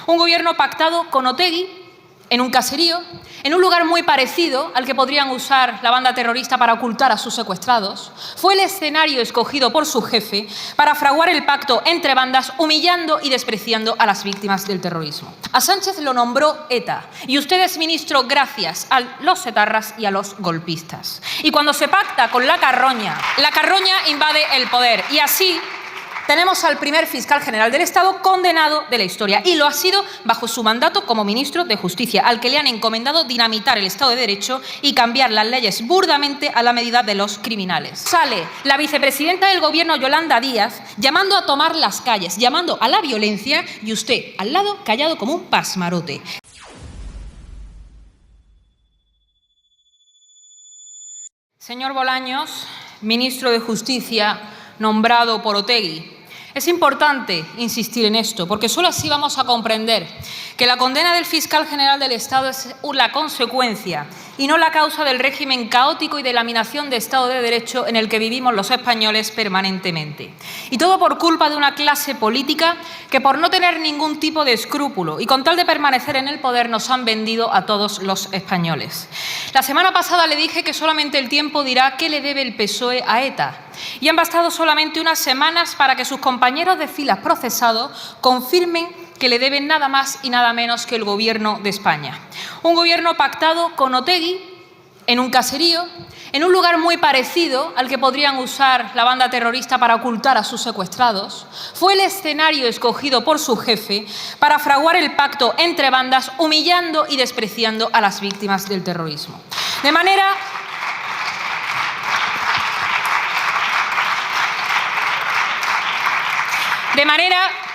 Un gobierno pactado con Otegi en un caserío, en un lugar muy parecido al que podrían usar la banda terrorista para ocultar a sus secuestrados. Fue el escenario escogido por su jefe para fraguar el pacto entre bandas, humillando y despreciando a las víctimas del terrorismo. A Sánchez lo nombró ETA y usted es ministro gracias a los etarras y a los golpistas. Y cuando se pacta con la carroña invade el poder y así tenemos al primer fiscal general del Estado condenado de la historia, y lo ha sido bajo su mandato como ministro de Justicia, al que le han encomendado dinamitar el Estado de Derecho y cambiar las leyes burdamente a la medida de los criminales. Sale la vicepresidenta del Gobierno, Yolanda Díaz, llamando a tomar las calles, llamando a la violencia, y usted al lado callado como un pasmarote. Señor Bolaños, ministro de Justicia nombrado por Otegi, es importante insistir en esto, porque solo así vamos a comprender que la condena del fiscal general del Estado es la consecuencia y no la causa del régimen caótico y de laminación de Estado de Derecho en el que vivimos los españoles permanentemente. Y todo por culpa de una clase política que, por no tener ningún tipo de escrúpulo y con tal de permanecer en el poder, nos han vendido a todos los españoles. La semana pasada le dije que solamente el tiempo dirá qué le debe el PSOE a ETA. Y han bastado solamente unas semanas para que sus compañeros de filas procesados confirmen que le deben nada más y nada menos que el Gobierno de España. Un gobierno pactado con Otegi en un caserío, en un lugar muy parecido al que podrían usar la banda terrorista para ocultar a sus secuestrados. Fue el escenario escogido por su jefe para fraguar el pacto entre bandas, humillando y despreciando a las víctimas del terrorismo. De manera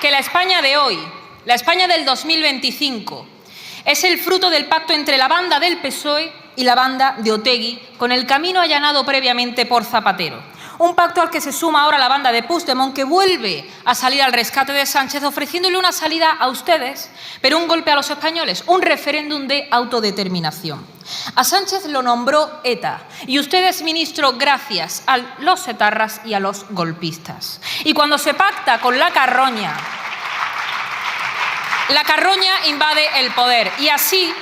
que la España de hoy, la España del 2025, es el fruto del pacto entre la banda del PSOE y la banda de Otegi, con el camino allanado previamente por Zapatero. Un pacto al que se suma ahora la banda de Puigdemont, que vuelve a salir al rescate de Sánchez, ofreciéndole una salida a ustedes, pero un golpe a los españoles, un referéndum de autodeterminación. A Sánchez lo nombró ETA y usted es ministro gracias a los etarras y a los golpistas. Y cuando se pacta con la carroña invade el poder y así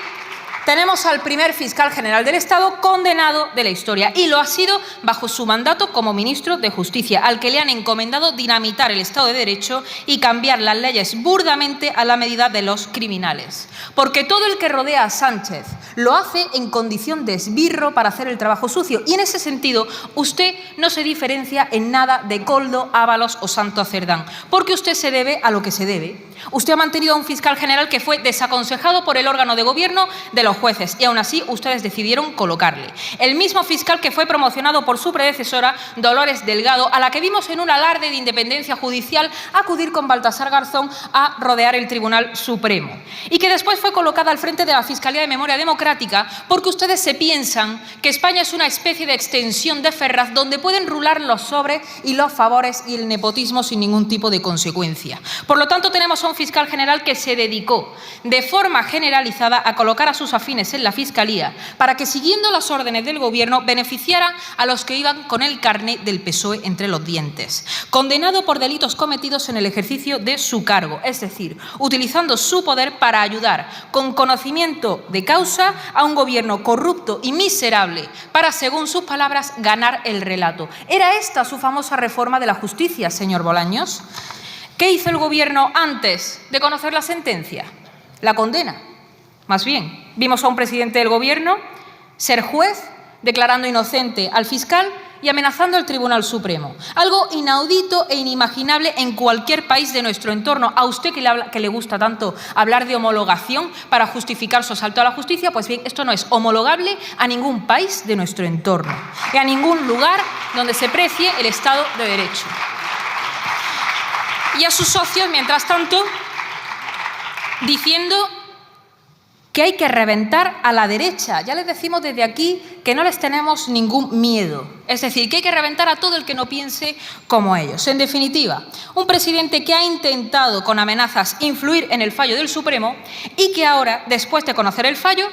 tenemos al primer fiscal general del Estado condenado de la historia, y lo ha sido bajo su mandato como ministro de Justicia, al que le han encomendado dinamitar el Estado de Derecho y cambiar las leyes burdamente a la medida de los criminales. Porque todo el que rodea a Sánchez lo hace en condición de esbirro para hacer el trabajo sucio, y en ese sentido usted no se diferencia en nada de Koldo, Ábalos o Santo Cerdán, porque usted se debe a lo que se debe. Usted ha mantenido a un fiscal general que fue desaconsejado por el órgano de gobierno de los jueces y aún así ustedes decidieron colocarle. El mismo fiscal que fue promocionado por su predecesora, Dolores Delgado, a la que vimos en un alarde de independencia judicial acudir con Baltasar Garzón a rodear el Tribunal Supremo. Y que después fue colocada al frente de la Fiscalía de Memoria Democrática porque ustedes se piensan que España es una especie de extensión de Ferraz donde pueden rular los sobres y los favores y el nepotismo sin ningún tipo de consecuencia. Por lo tanto, tenemos a un fiscal general que se dedicó de forma generalizada a colocar a sus afines en la Fiscalía para que, siguiendo las órdenes del Gobierno, beneficiara a los que iban con el carné del PSOE entre los dientes. Condenado por delitos cometidos en el ejercicio de su cargo, es decir, utilizando su poder para ayudar con conocimiento de causa a un Gobierno corrupto y miserable para, según sus palabras, ganar el relato. ¿Era esta su famosa reforma de la justicia, señor Bolaños? ¿Qué hizo el Gobierno antes de conocer la sentencia? La condena. Más bien, vimos a un presidente del Gobierno ser juez, declarando inocente al fiscal y amenazando al Tribunal Supremo. Algo inaudito e inimaginable en cualquier país de nuestro entorno. A usted que le gusta tanto hablar de homologación para justificar su asalto a la justicia, pues bien, esto no es homologable a ningún país de nuestro entorno y a ningún lugar donde se precie el Estado de Derecho. Y a sus socios, mientras tanto, diciendo que hay que reventar a la derecha. Ya les decimos desde aquí que no les tenemos ningún miedo. Es decir, que hay que reventar a todo el que no piense como ellos. En definitiva, un presidente que ha intentado con amenazas influir en el fallo del Supremo y que ahora, después de conocer el fallo,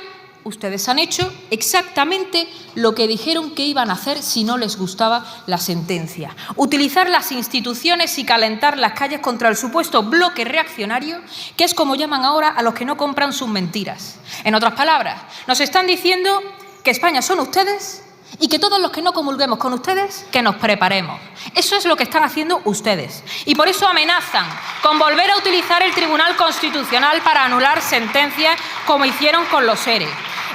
ustedes han hecho exactamente lo que dijeron que iban a hacer si no les gustaba la sentencia. Utilizar las instituciones y calentar las calles contra el supuesto bloque reaccionario, que es como llaman ahora a los que no compran sus mentiras. En otras palabras, nos están diciendo que España son ustedes y que todos los que no comulguemos con ustedes, que nos preparemos. Eso es lo que están haciendo ustedes. Y por eso amenazan con volver a utilizar el Tribunal Constitucional para anular sentencias como hicieron con los ERE.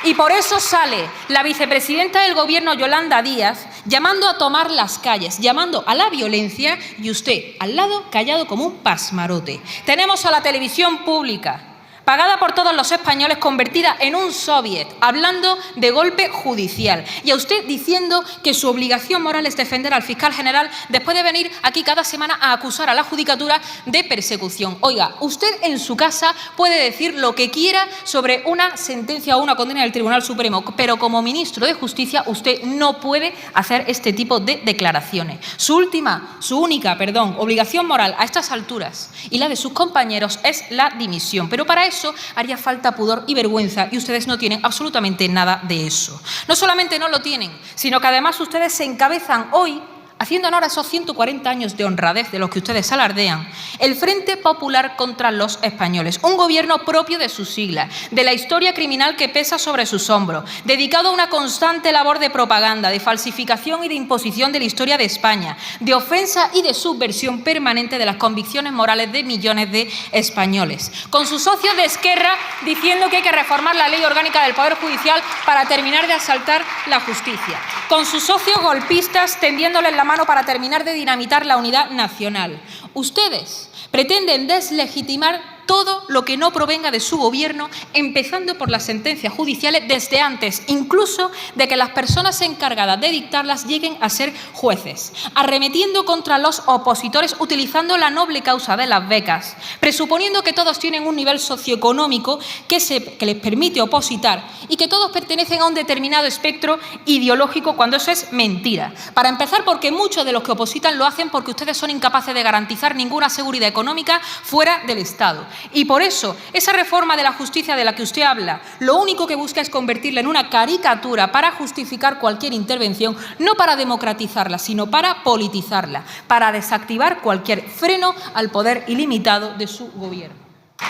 Y por eso sale la vicepresidenta del Gobierno, Yolanda Díaz, llamando a tomar las calles, llamando a la violencia, y usted al lado callado como un pasmarote. Tenemos a la televisión pública, pagada por todos los españoles, convertida en un soviet, hablando de golpe judicial. Y a usted diciendo que su obligación moral es defender al fiscal general después de venir aquí cada semana a acusar a la judicatura de persecución. Oiga, usted en su casa puede decir lo que quiera sobre una sentencia o una condena del Tribunal Supremo, pero como ministro de Justicia usted no puede hacer este tipo de declaraciones. Su única obligación moral a estas alturas y la de sus compañeros es la dimisión. Pero para eso haría falta pudor y vergüenza, y ustedes no tienen absolutamente nada de eso. No solamente no lo tienen, sino que además ustedes se encabezan hoy, haciendo honor a esos 140 años de honradez de los que ustedes alardean, el Frente Popular contra los Españoles, un gobierno propio de sus siglas, de la historia criminal que pesa sobre sus hombros, dedicado a una constante labor de propaganda, de falsificación y de imposición de la historia de España, de ofensa y de subversión permanente de las convicciones morales de millones de españoles, con sus socios de Esquerra diciendo que hay que reformar la Ley Orgánica del Poder Judicial para terminar de asaltar la justicia, con sus socios golpistas tendiéndoles la mano para terminar de dinamitar la unidad nacional. Ustedes pretenden deslegitimar todo lo que no provenga de su gobierno, empezando por las sentencias judiciales desde antes, incluso de que las personas encargadas de dictarlas lleguen a ser jueces, arremetiendo contra los opositores utilizando la noble causa de las becas, presuponiendo que todos tienen un nivel socioeconómico que les permite opositar y que todos pertenecen a un determinado espectro ideológico, cuando eso es mentira. Para empezar, porque muchos de los que opositan lo hacen porque ustedes son incapaces de garantizar ninguna seguridad económica fuera del Estado. Y por eso, esa reforma de la justicia de la que usted habla, lo único que busca es convertirla en una caricatura para justificar cualquier intervención, no para democratizarla, sino para politizarla, para desactivar cualquier freno al poder ilimitado de su gobierno.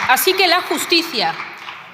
Así que la justicia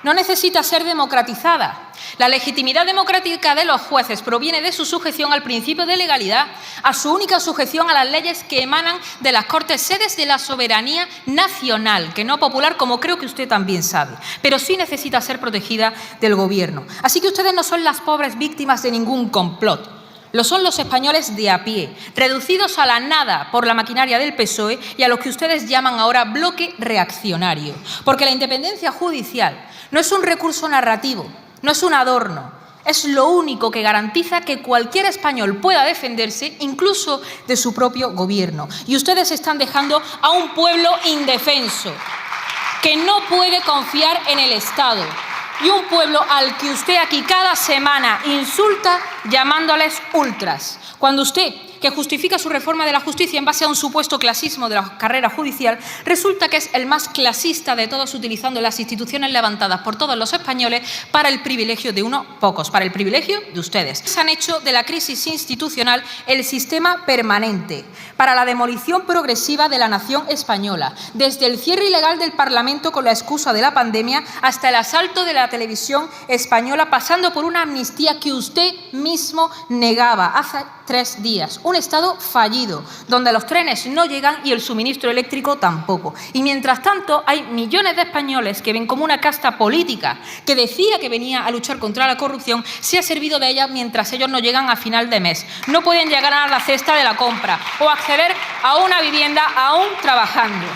no necesita ser democratizada. La legitimidad democrática de los jueces proviene de su sujeción al principio de legalidad, a su única sujeción a las leyes que emanan de las Cortes, sedes de la soberanía nacional, que no popular, como creo que usted también sabe, pero sí necesita ser protegida del gobierno. Así que ustedes no son las pobres víctimas de ningún complot. Lo son los españoles de a pie, reducidos a la nada por la maquinaria del PSOE y a los que ustedes llaman ahora bloque reaccionario. Porque la independencia judicial no es un recurso narrativo, no es un adorno, es lo único que garantiza que cualquier español pueda defenderse, incluso de su propio gobierno. Y ustedes están dejando a un pueblo indefenso, que no puede confiar en el Estado, y un pueblo al que usted aquí cada semana insulta llamándoles ultras. Cuando usted, que justifica su reforma de la justicia en base a un supuesto clasismo de la carrera judicial, resulta que es el más clasista de todos, utilizando las instituciones levantadas por todos los españoles para el privilegio de unos pocos, para el privilegio de ustedes. Se han hecho de la crisis institucional el sistema permanente para la demolición progresiva de la nación española, desde el cierre ilegal del Parlamento con la excusa de la pandemia hasta el asalto de la televisión española, pasando por una amnistía que usted mismo negaba hace 3 días. Un Estado fallido, donde los trenes no llegan y el suministro eléctrico tampoco. Y mientras tanto hay millones de españoles que ven como una casta política que decía que venía a luchar contra la corrupción se ha servido de ella mientras ellos no llegan a final de mes. No pueden llegar a la cesta de la compra o acceder a una vivienda aún trabajando.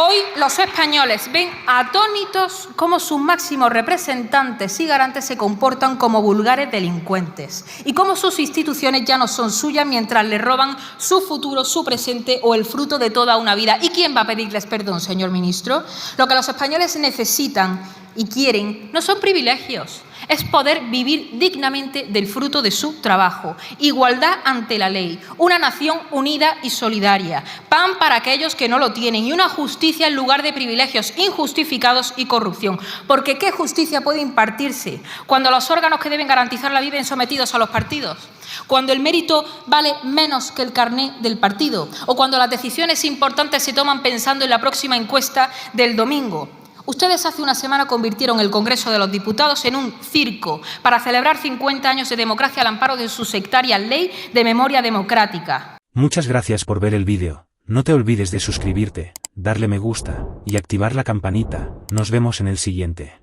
Hoy los españoles ven atónitos cómo sus máximos representantes y garantes se comportan como vulgares delincuentes y cómo sus instituciones ya no son suyas mientras les roban su futuro, su presente o el fruto de toda una vida. ¿Y quién va a pedirles perdón, señor ministro? Lo que los españoles necesitan y quieren no son privilegios, es poder vivir dignamente del fruto de su trabajo, igualdad ante la ley, una nación unida y solidaria, pan para aquellos que no lo tienen y una justicia en lugar de privilegios injustificados y corrupción. Porque ¿qué justicia puede impartirse cuando los órganos que deben garantizarla viven sometidos a los partidos? Cuando el mérito vale menos que el carné del partido o cuando las decisiones importantes se toman pensando en la próxima encuesta del domingo. Ustedes hace una semana convirtieron el Congreso de los Diputados en un circo para celebrar 50 años de democracia al amparo de su sectaria ley de memoria democrática. Muchas gracias por ver el vídeo. No te olvides de suscribirte, darle me gusta y activar la campanita. Nos vemos en el siguiente.